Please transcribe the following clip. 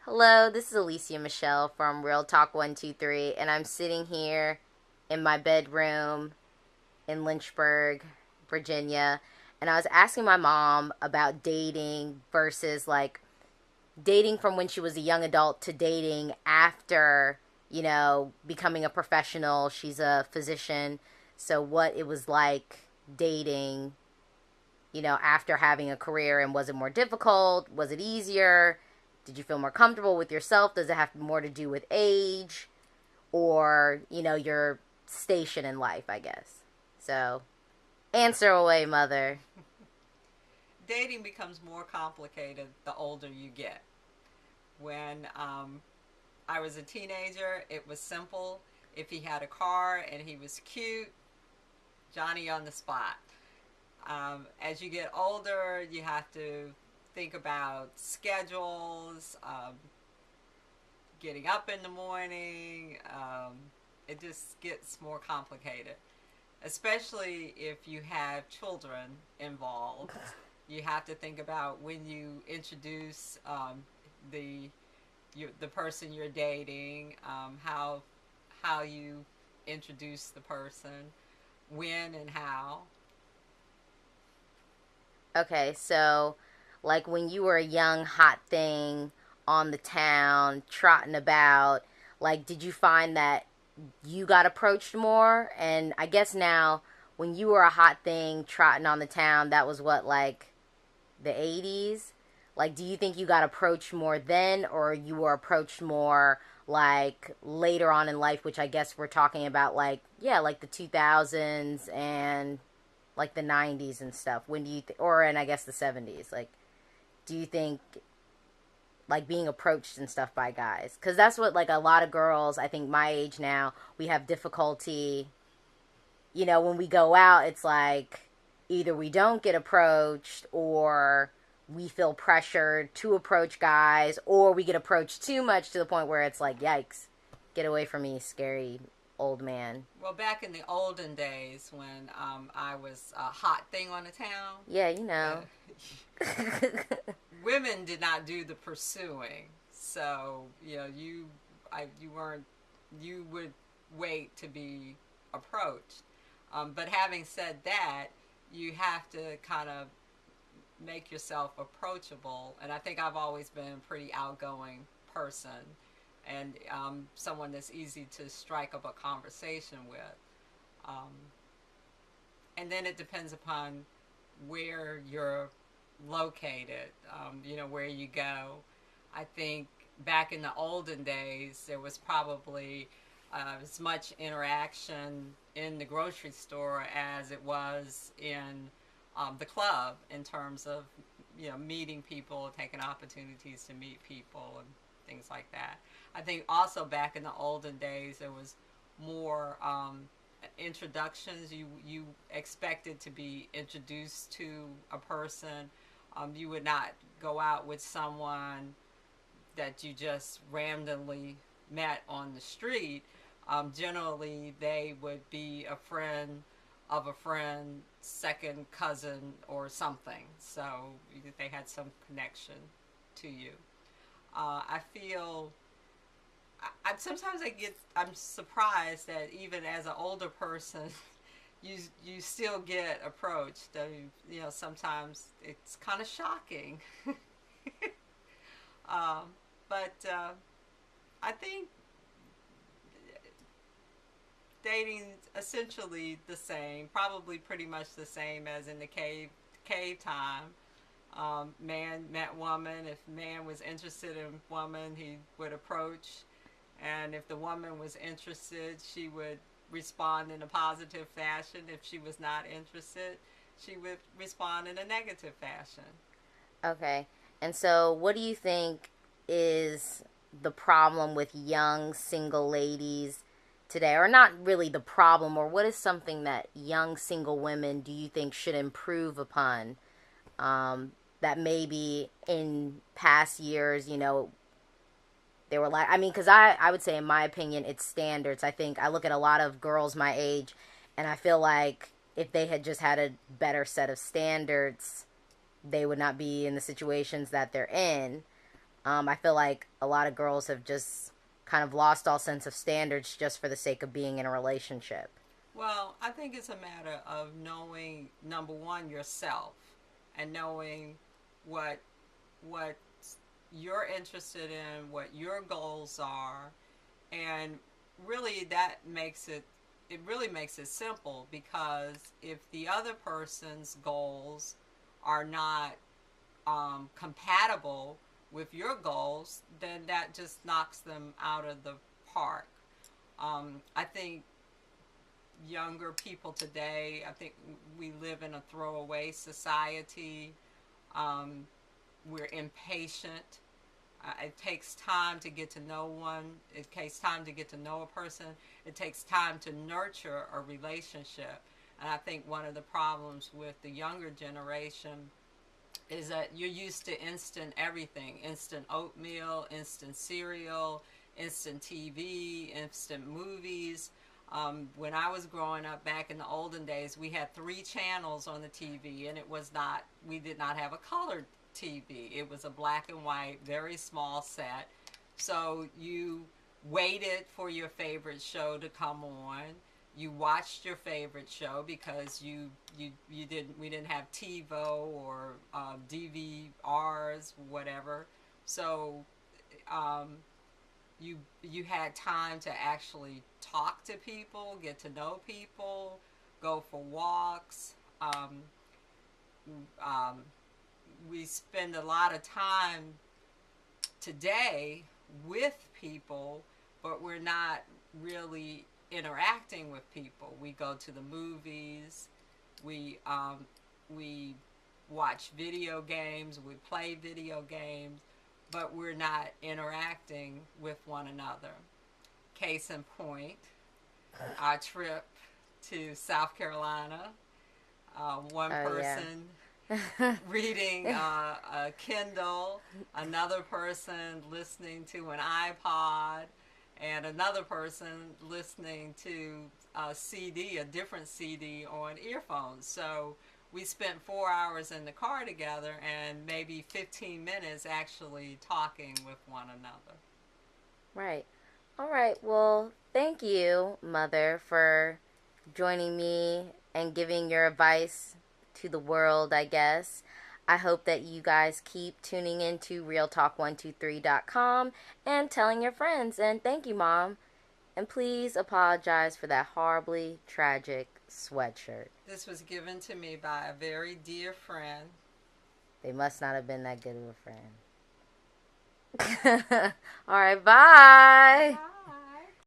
Hello, this is Alicia Michelle from Real Talk 123, and I'm sitting here in my bedroom in Lynchburg, Virginia, and I was asking my mom about dating versus like dating from when she was a young adult to dating after, becoming a professional. She's a physician, so what it was like dating, after having a career, and was it more difficult? Was it easier? Did you feel more comfortable with yourself? Does it have more to do with age or, your station in life, I guess? So, answer away, mother. Dating becomes more complicated the older you get. When I was a teenager, it was simple. If he had a car and he was cute, Johnny on the spot. As you get older, you have to think about schedules, getting up in the morning. It just gets more complicated, especially if you have children involved. You have to think about when you introduce the the person you're dating, how you introduce the person, when and how. Okay, so like when you were a young hot thing on the town, trotting about, like did you find that you got approached more? And I guess now when you were a hot thing trotting on the town, that was what, like the 80s? Like do you think you got approached more then, or you were approached more like later on in life, which I guess we're talking about, like, yeah, like the 2000s and like the 90s and stuff? When do you or and I guess the 70s, like, do you think like being approached and stuff by guys, because that's what, like, a lot of girls, I think my age now, we have difficulty, when we go out, it's like either we don't get approached, or we feel pressured to approach guys, or we get approached too much to the point where it's like, yikes, get away from me, scary old man. Well, back in the olden days when I was a hot thing on the town, Yeah, you know. women did not do the pursuing. So you weren't, you would wait to be approached. But having said that, you have to kind of make yourself approachable. And I think I've always been a pretty outgoing person, and someone that's easy to strike up a conversation with. Um, and then it depends upon where you're located, where you go. I think back in the olden days, there was probably as much interaction in the grocery store as it was in the club, in terms of meeting people, taking opportunities to meet people and things like that. I think also back in the olden days there was more introductions. You expected to be introduced to a person. You would not go out with someone that you just randomly met on the street. Generally, they would be a friend of a friend, second cousin, or something. So they had some connection to you. I feel sometimes I'm surprised that even as an older person, you still get approached. I mean, sometimes it's kind of shocking. um, but I think dating essentially the same, probably pretty much the same as in the cave time. Man met woman. If man was interested in woman, he would approach, and if the woman was interested, she would respond in a positive fashion. If she was not interested, she would respond in a negative fashion. Okay. And so, what do you think is the problem with young single ladies today? Or not really the problem, or what is something that young single women do you think should improve upon? That maybe in past years, they were like, I mean, because I would say, in my opinion, it's standards. I think I look at a lot of girls my age, and I feel like if they had just had a better set of standards, they would not be in the situations that they're in. I feel like a lot of girls have just kind of lost all sense of standards just for the sake of being in a relationship. Well, I think it's a matter of knowing, number one, yourself, and knowing what what you're interested in, what your goals are, and really that makes it really makes it simple, because if the other person's goals are not compatible with your goals, then that just knocks them out of the park. I think younger people today, I think we live in a throwaway society. Um, we're impatient. It takes time to get to know one. It takes time to get to know a person. It takes time to nurture a relationship. And I think one of the problems with the younger generation is that you're used to instant everything: instant oatmeal, instant cereal, instant TV, instant movies. When I was growing up back in the olden days, we had 3 channels on the TV, and we did not have a colored TV. It was a black and white, very small set. So you waited for your favorite show to come on. You watched your favorite show because you didn't we didn't have TiVo or DVRs, whatever. So um, you had time to actually talk to people, get to know people, go for walks. Um, we spend a lot of time today with people, but we're not really interacting with people. We go to the movies, we watch video games, we play video games, but we're not interacting with one another. Case in point, our trip to South Carolina, one Oh yeah. person reading a Kindle, another person listening to an iPod, and another person listening to a CD, a different CD on earphones. So we spent 4 hours in the car together and maybe 15 minutes actually talking with one another. Right. All right. Well, thank you, Mother, for joining me and giving your advice to the world, I guess. I hope that you guys keep tuning into realtalk123.com and telling your friends. And thank you, Mom. And please apologize for that horribly tragic sweatshirt. This was given to me by a very dear friend. They must not have been that good of a friend. All right, bye. Bye.